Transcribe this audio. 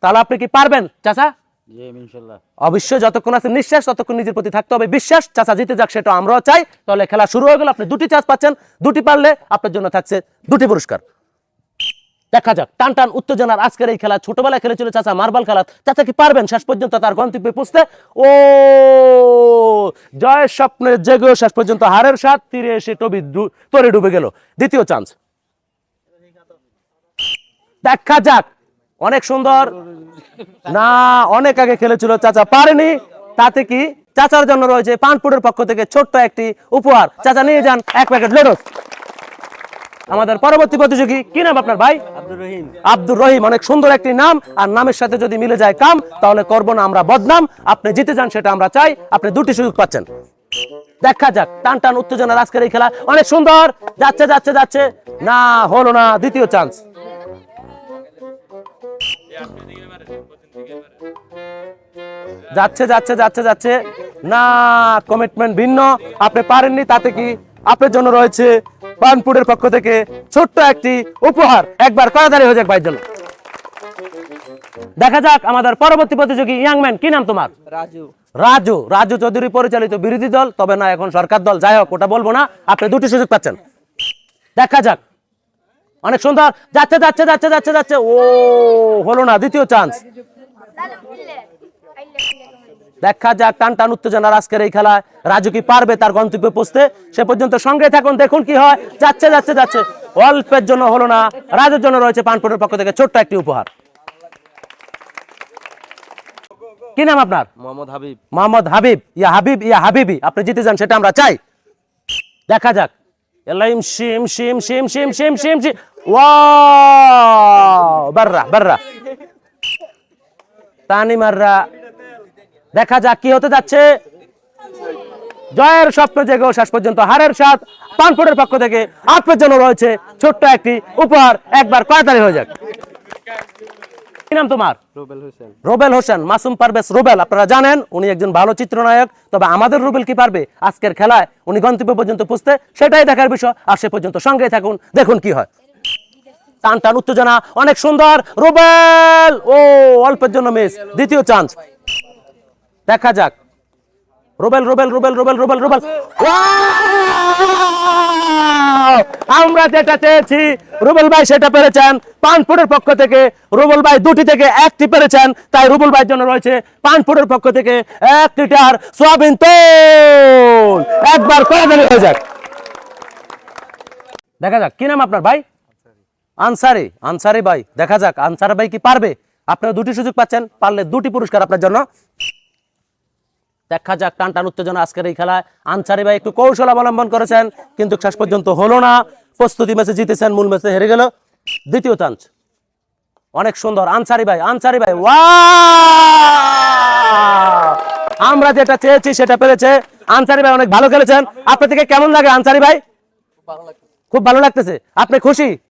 তাহলে আপনি কি পারবেন চাচা? জি ইনশাআল্লাহ। অবশ্যই যতক্ষণ আছে নিঃশ্বাস ততক্ষণ নিজের প্রতি থাকতে হবে বিশ্বাস। চাচা জিতে যাক সেটা আমরাও চাই। তাহলে খেলা শুরু হয়ে গেল। আপনি দুটি চান্স পাচ্ছেন, দুটি পারলে আপনার জন্য থাকছে দুটি পুরস্কার। দেখা যাক টান টান উত্তেজনার আজকের এই খেলা। ছোটবেলায় খেলেছিল চাচা মার্বেল খেলা। চাচা কি পারবেন শেষ পর্যন্ত তার গন্তব্যে পৌঁছতে? ও জয়ের স্বপ্নে জেগেও শেষ পর্যন্ত হারের স্বাদ তীরে এসে তরে ডুবে গেল। দ্বিতীয় চান্স দেখা যাক। অনেক সুন্দর না, অনেক আগে খেলেছিল চাচা, পারেনি। তাতে কি চাচার জন্য রয়েছে পানপুরের পক্ষ থেকে ছোট্ট একটি উপহার। চাচা নিয়ে যান 1 প্যাকেট লেডোস। আমাদের পরবর্তী প্রতিযোগী কি নাম আপনার ভাই? আব্দুর রহিম। আব্দুর রহিম, অনেক সুন্দর একটি নাম। আর নামের সাথে যদি মিলে যায় কাম, তাহলে করবো না আমরা বদনাম। আপনি জিতে যান সেটা আমরা চাই। আপনি দুটি সুযোগ পাচ্ছেন। দেখা যাক টান টান উত্তেজনার আজকের এই খেলা। অনেক সুন্দর যাচ্ছে যাচ্ছে যাচ্ছে না, হলো না। দ্বিতীয় চান্স যাচ্ছে যাচ্ছে যাচ্ছে যাচ্ছে না, কমিটমেন্ট ভিন্ন। আপনি পারেননি। তাতে কি আপনার জন্য রয়েছে পানপুরের পক্ষ থেকে ছোট্ট একটি উপহার। একবার কড়াতাড়ি হয়ে যাক ভাইয়ের জন্য। দেখা যাক আমাদের পরবর্তী প্রতিযোগী ইয়াংম্যান কি নাম তোমার? রাজু। রাজু। রাজু চৌধুরী পরিচালিত বিরোধী দল, তবে না এখন সরকার দল, যাই হোক ওটা বলবো না। আপনি দুটি সুযোগ পাচ্ছেন। দেখা যাক। অনেক সুন্দর যাচ্ছে যাচ্ছে যাচ্ছে যাচ্ছে যাচ্ছে ও হলো না। দ্বিতীয় চান্স দেখা যাক টান টান উত্তেজনার আজকের এই খেলায় রাজু কি পারবে তার গন্তব্যে পৌঁছতে? সে পর্যন্ত সঙ্গে থাকুন, দেখুন কি হয়। যাচ্ছে যাচ্ছে যাচ্ছে অল্পের জন্য হলো না। রাজুর জন্য রয়েছে পানপুরের পক্ষ থেকে ছোট্ট একটি উপহার। কি নাম আপনার? মোহাম্মদ হাবিব। মোহাম্মদ হাবিব। ইয়া হাবিব ইয়া হাবিবি, আপনি জিতে যান সেটা আমরা চাই। দেখা যাক। এলাইম শিম শিম শিম শিম শিম শিম শিম ওয়াও বাররা বাররা তানি মাররা। দেখা যাক কি হতে যাচ্ছে। জয়ের স্বপ্ন জেগেও শেষ পর্যন্ত হারের স্বাদ পানপুরের পক্ষ থেকে আপনার জন্য রয়েছে ছোট্ট একটি উপহার। একবার কড়াতাড়ি হয়ে যাক। কি নাম তোমার? রুবেল হোসেন। রুবেল হোসেন। মাসুম পারভেজ রুবেল, আপনারা জানেন উনি একজন ভালো চিত্রনায়ক। তবে আমাদের রুবেল কি পারবে আজকের খেলায় উনি গন্তব্য পর্যন্ত পৌঁছতে? সেটাই দেখার বিষয়। আর সে পর্যন্ত সঙ্গে থাকুন, দেখুন কি হয়। টান টান উত্তেজনা অনেক সুন্দর। রুবেল ও অল্পের জন্য মিস। দ্বিতীয় চান্স দেখা যাক। রুবেল রুবেল রুবেল রুবেল রুবেল রুবেল আমরা যেটা চেয়েছি রুবেল ভাই সেটা পেরেছেন। পানপুরের পক্ষ থেকে রুবেল ভাই দুটি থেকে একটি পেরেছেন। তাই রুবেল ভাইয়ের জন্য রয়েছে পানপুরের পক্ষ থেকে 1 লিটার সয়াবিন তেল। একবার কড়াতাড়ি হয়ে যাক। দেখা যাক কি নাম আপনার ভাই? আনসারি। আনসারি ভাই। দেখা যাক আনসারি ভাই কি পারবে। আপনারা দুটি সুযোগ পাচ্ছেন, পারলে দুটি পুরস্কার আপনার জন্য। দেখা যাক টান টান উত্তেজনা আজকের এই খেলায়। আনসারি ভাই একটু কৌশল অবলম্বন করেছেন, কিন্তু শেষ পর্যন্ত হলো না। প্রস্তুতি ম্যাচে জিতেছেন, মূল ম্যাচে হেরে গেল। দ্বিতীয় চান্স অনেক সুন্দর। আনসারি ভাই আনসারি ভাই ওয়াও, আমরা যেটা চেয়েছি সেটা পেরেছে। আনসারি ভাই অনেক ভালো খেলেছেন। আপনার থেকে কেমন লাগে আনসারি ভাই? খুব ভালো লাগতেছে। আপনি খুশি?